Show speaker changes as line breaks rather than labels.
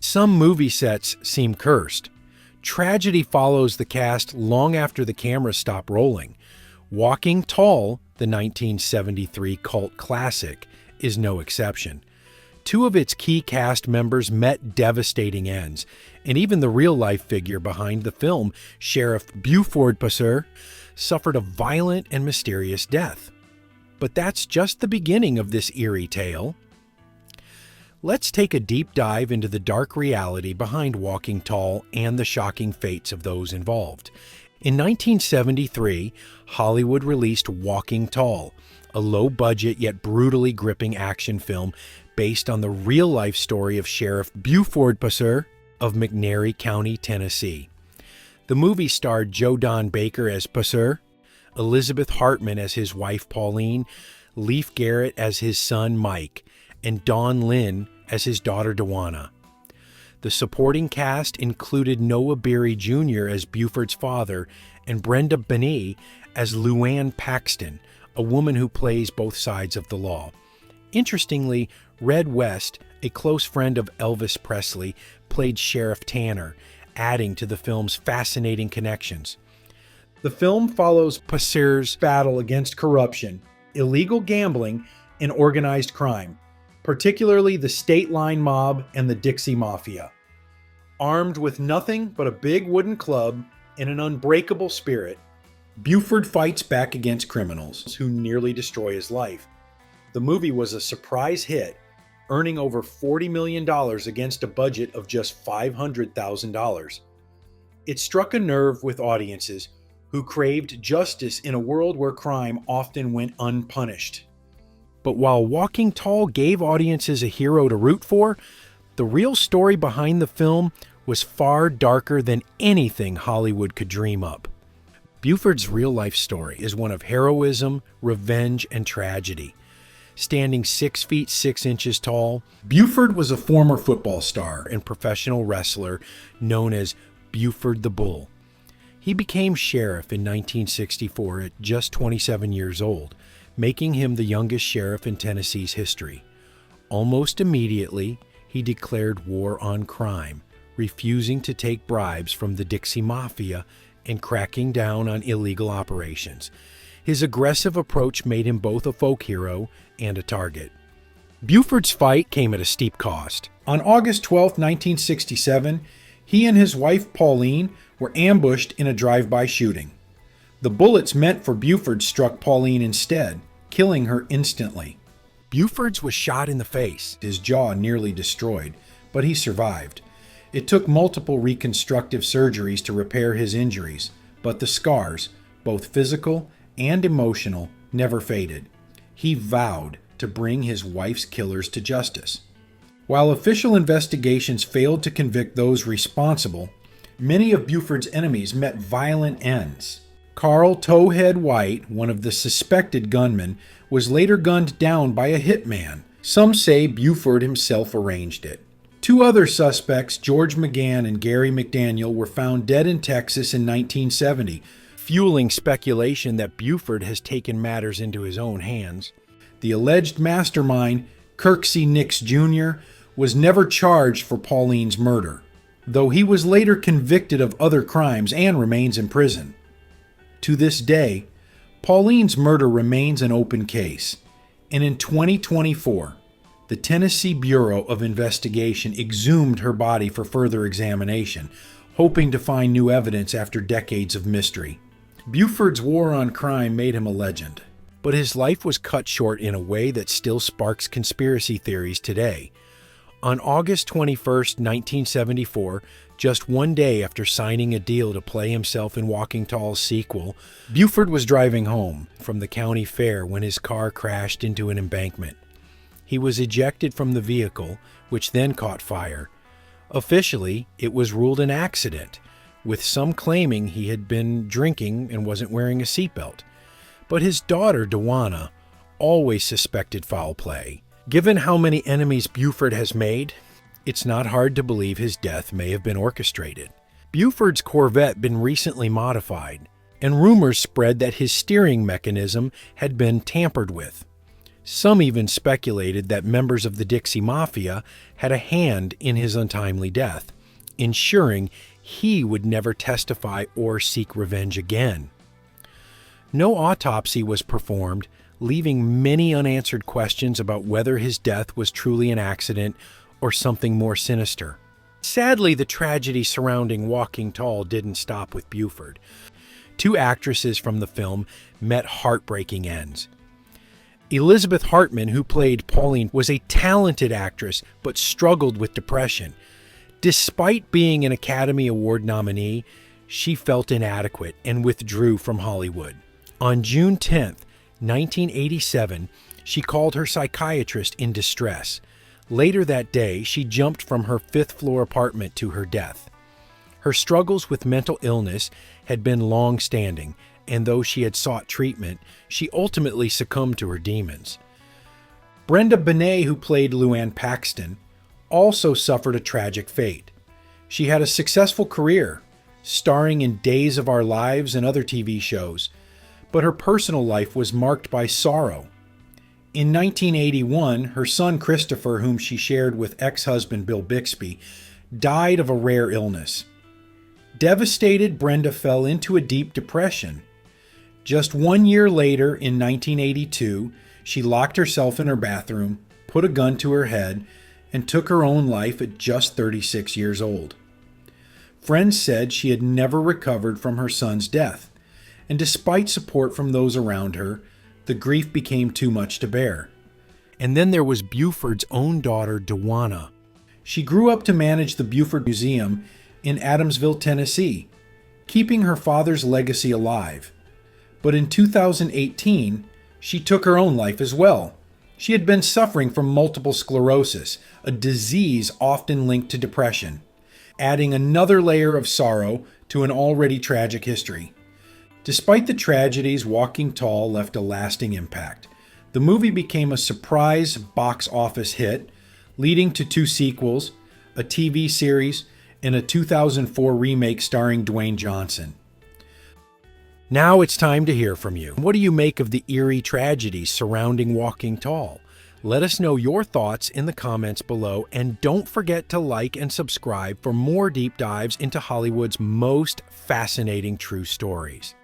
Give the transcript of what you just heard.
Some movie sets seem cursed. Tragedy follows the cast long after the cameras stop rolling. Walking Tall, the 1973 cult classic, is no exception. Two of its key cast members met devastating ends, and even the real-life figure behind the film, Sheriff Buford Pusser, suffered a violent and mysterious death. But that's just the beginning of this eerie tale. Let's take a deep dive into the dark reality behind Walking Tall and the shocking fates of those involved. In 1973, Hollywood released Walking Tall, a low-budget yet brutally gripping action film based on the real-life story of Sheriff Buford Pusser of McNairy County, Tennessee. The movie starred Joe Don Baker as Pusser, Elizabeth Hartman as his wife Pauline, Leif Garrett as his son Mike, and Don Lynn as his daughter Dewana. The supporting cast included Noah Beery Jr. as Buford's father and Brenda Benny as Luann Paxton, a woman who plays both sides of the law. Interestingly, Red West, a close friend of Elvis Presley, played Sheriff Tanner, adding to the film's fascinating connections. The film follows Pusser's battle against corruption, illegal gambling, and organized crime, particularly the State Line Mob and the Dixie Mafia. Armed with nothing but a big wooden club and an unbreakable spirit, Buford fights back against criminals who nearly destroy his life. The movie was a surprise hit, earning over $40 million against a budget of just $500,000. It struck a nerve with audiences who craved justice in a world where crime often went unpunished. But while Walking Tall gave audiences a hero to root for, the real story behind the film was far darker than anything Hollywood could dream up. Buford's real-life story is one of heroism, revenge, and tragedy. Standing 6 feet 6 inches tall, Buford was a former football star and professional wrestler known as Buford the Bull. He became sheriff in 1964 at just 27 years old, making him the youngest sheriff in Tennessee's history. Almost immediately, he declared war on crime, refusing to take bribes from the Dixie Mafia and cracking down on illegal operations. His aggressive approach made him both a folk hero and a target. Buford's fight came at a steep cost. On August 12, 1967, he and his wife Pauline were ambushed in a drive-by shooting. The bullets meant for Buford struck Pauline instead, killing her instantly. Buford's was shot in the face, his jaw nearly destroyed, but he survived. It took multiple reconstructive surgeries to repair his injuries, but the scars, both physical and emotional, never faded. He vowed to bring his wife's killers to justice. While official investigations failed to convict those responsible, many of Buford's enemies met violent ends. Carl Towhead White, one of the suspected gunmen, was later gunned down by a hitman. Some say Buford himself arranged it. Two other suspects, George McGann and Gary McDaniel, were found dead in Texas in 1970, fueling speculation that Buford has taken matters into his own hands. The alleged mastermind, Kirksey Nix Jr., was never charged for Pauline's murder, though he was later convicted of other crimes and remains in prison. To this day, Pauline's murder remains an open case, and in 2024, the Tennessee Bureau of Investigation exhumed her body for further examination, hoping to find new evidence after decades of mystery. Buford's war on crime made him a legend, but his life was cut short in a way that still sparks conspiracy theories today. On August 21, 1974, just one day after signing a deal to play himself in Walking Tall's sequel, Buford was driving home from the county fair when his car crashed into an embankment. He was ejected from the vehicle, which then caught fire. Officially, it was ruled an accident, with some claiming he had been drinking and wasn't wearing a seatbelt. But his daughter, Dewana, always suspected foul play. Given how many enemies Buford has made, it's not hard to believe his death may have been orchestrated. Buford's Corvette had been recently modified, and rumors spread that his steering mechanism had been tampered with. Some even speculated that members of the Dixie Mafia had a hand in his untimely death, ensuring he would never testify or seek revenge again. No autopsy was performed, leaving many unanswered questions about whether his death was truly an accident or something more sinister. Sadly, the tragedy surrounding Walking Tall didn't stop with Buford. Two actresses from the film met heartbreaking ends. Elizabeth Hartman, who played Pauline, was a talented actress but struggled with depression. Despite being an Academy Award nominee, she felt inadequate and withdrew from Hollywood. On June 10, 1987, she called her psychiatrist in distress. Later that day, she jumped from her fifth-floor apartment to her death. Her struggles with mental illness had been long-standing, and though she had sought treatment, she ultimately succumbed to her demons. Brenda Benet, who played Luann Paxton, also suffered a tragic fate. She had a successful career, starring in Days of Our Lives and other TV shows, but her personal life was marked by sorrow. In 1981, her son Christopher, whom she shared with ex-husband Bill Bixby, died of a rare illness. Devastated, Brenda fell into a deep depression. Just 1 year later, in 1982, she locked herself in her bathroom, put a gun to her head, and took her own life at just 36 years old. Friends said she had never recovered from her son's death, and despite support from those around her, the grief became too much to bear. And then there was Buford's own daughter, Dewana. She grew up to manage the Buford Museum in Adamsville, Tennessee, keeping her father's legacy alive. But in 2018, she took her own life as well. She had been suffering from multiple sclerosis, a disease often linked to depression, adding another layer of sorrow to an already tragic history. Despite the tragedies, Walking Tall left a lasting impact. The movie became a surprise box office hit, leading to 2 sequels, a TV series, and a 2004 remake starring Dwayne Johnson. Now it's time to hear from you. What do you make of the eerie tragedies surrounding Walking Tall? Let us know your thoughts in the comments below, and don't forget to like and subscribe for more deep dives into Hollywood's most fascinating true stories.